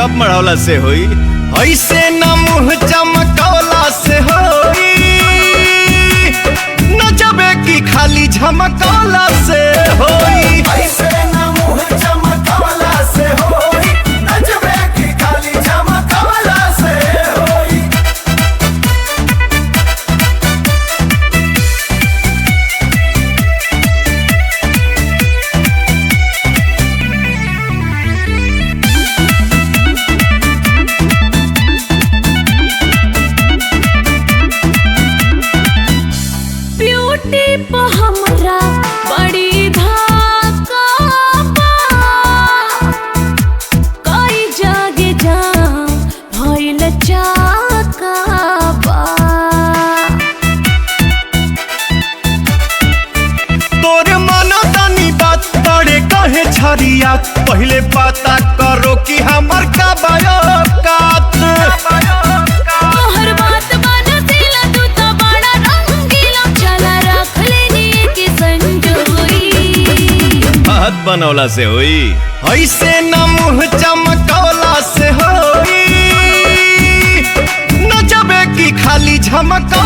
Makeup मढ़ौला से होई, ऐसे न मुँह चमकौला से होई, न जबे की खाली झमकौला से होई। ऐसे न मुँह चमकौला से होई, न जबे की खाली झमकौला से होई। ब्यूटी पे हमरा बड़ी धाका बा, कई जगह जाम भइल चाका बा। तोर मानो तनी बात तोड़े कहे छरिया, पहले पता करो कि हमर का बायोकात। तोहर बात बनसिला, तू तो बड़ा रंगीला, चला रख लेनी के संजोई। हाथ बनौला से होई, ऐसे न मुँह चमकौला से होई, न जबे की खाली झमकौला